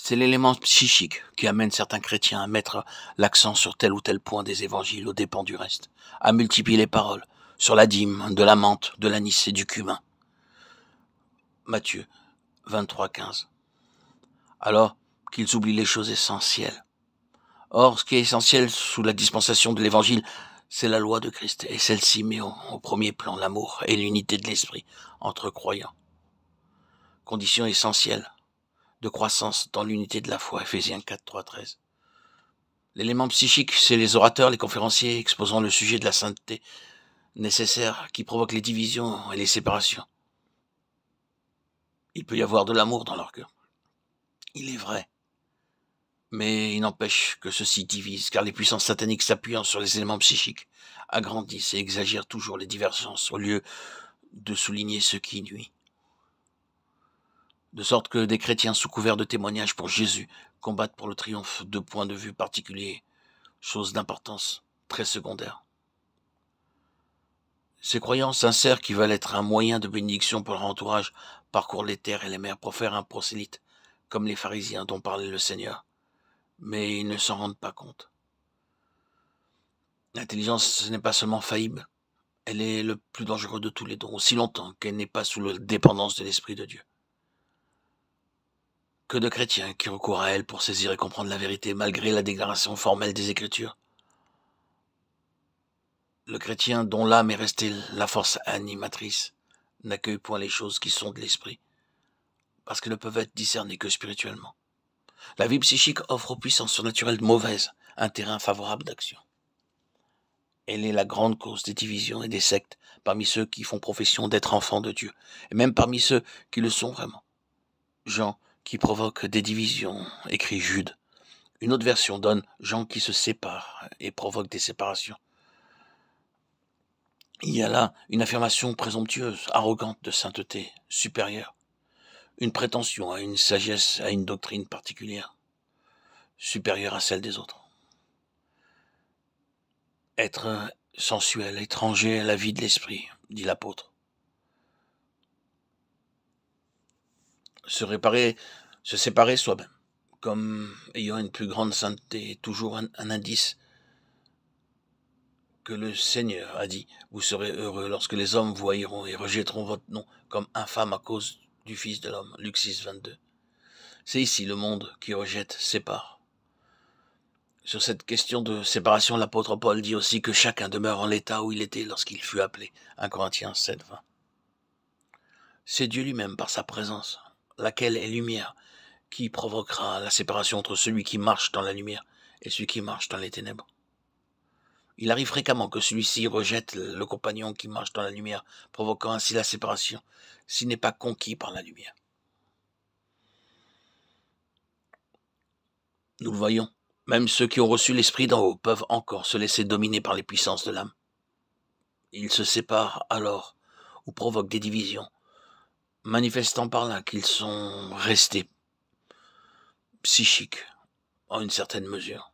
C'est l'élément psychique qui amène certains chrétiens à mettre l'accent sur tel ou tel point des évangiles aux dépens du reste, à multiplier les paroles sur la dîme, de la menthe, de l'anis et du cumin. Matthieu 23,15. Alors qu'ils oublient les choses essentielles. Or, ce qui est essentiel sous la dispensation de l'évangile, c'est la loi de Christ, et celle-ci met au premier plan l'amour et l'unité de l'esprit entre croyants. Condition essentielle de croissance dans l'unité de la foi, Ephésiens 4, 3, 13. L'élément psychique, c'est les orateurs, les conférenciers exposant le sujet de la sainteté nécessaire qui provoque les divisions et les séparations. Il peut y avoir de l'amour dans leur cœur. Il est vrai. Mais il n'empêche que ceci divise, car les puissances sataniques s'appuyant sur les éléments psychiques agrandissent et exagèrent toujours les divergences au lieu de souligner ce qui nuit. De sorte que des chrétiens sous couvert de témoignages pour Jésus combattent pour le triomphe de points de vue particuliers, chose d'importance très secondaire. Ces croyants sincères qui veulent être un moyen de bénédiction pour leur entourage parcourent les terres et les mers pour faire un prosélyte, comme les pharisiens dont parlait le Seigneur. Mais ils ne s'en rendent pas compte. L'intelligence n'est pas seulement faillible, elle est le plus dangereux de tous les dons, aussi longtemps qu'elle n'est pas sous la dépendance de l'Esprit de Dieu. Que de chrétiens qui recourent à elle pour saisir et comprendre la vérité malgré la déclaration formelle des Écritures. Le chrétien dont l'âme est restée la force animatrice n'accueille point les choses qui sont de l'esprit, parce qu'elles ne peuvent être discernées que spirituellement. La vie psychique offre aux puissances surnaturelles mauvaises un terrain favorable d'action. Elle est la grande cause des divisions et des sectes parmi ceux qui font profession d'être enfants de Dieu, et même parmi ceux qui le sont vraiment. Gens qui provoquent des divisions, écrit Jude. Une autre version donne gens qui se séparent et provoquent des séparations. Il y a là une affirmation présomptueuse, arrogante de sainteté supérieure, une prétention à une sagesse, à une doctrine particulière, supérieure à celle des autres. Être sensuel, étranger à la vie de l'esprit, dit l'apôtre. Se séparer soi-même, comme ayant une plus grande sainteté, est toujours un indice que le Seigneur a dit, vous serez heureux lorsque les hommes vous haïront et rejetteront votre nom comme infâme à cause du Fils de l'homme. Luc 6, 22. C'est ici le monde qui rejette, sépare. Sur cette question de séparation, l'apôtre Paul dit aussi que chacun demeure en l'état où il était lorsqu'il fut appelé. 1 Corinthiens 7, 20. C'est Dieu lui-même par sa présence, laquelle est lumière, qui provoquera la séparation entre celui qui marche dans la lumière et celui qui marche dans les ténèbres. Il arrive fréquemment que celui-ci rejette le compagnon qui marche dans la lumière, provoquant ainsi la séparation, s'il n'est pas conquis par la lumière. Nous le voyons, même ceux qui ont reçu l'Esprit d'en haut peuvent encore se laisser dominer par les puissances de l'âme. Ils se séparent alors, ou provoquent des divisions, manifestant par là qu'ils sont restés psychiques, en une certaine mesure.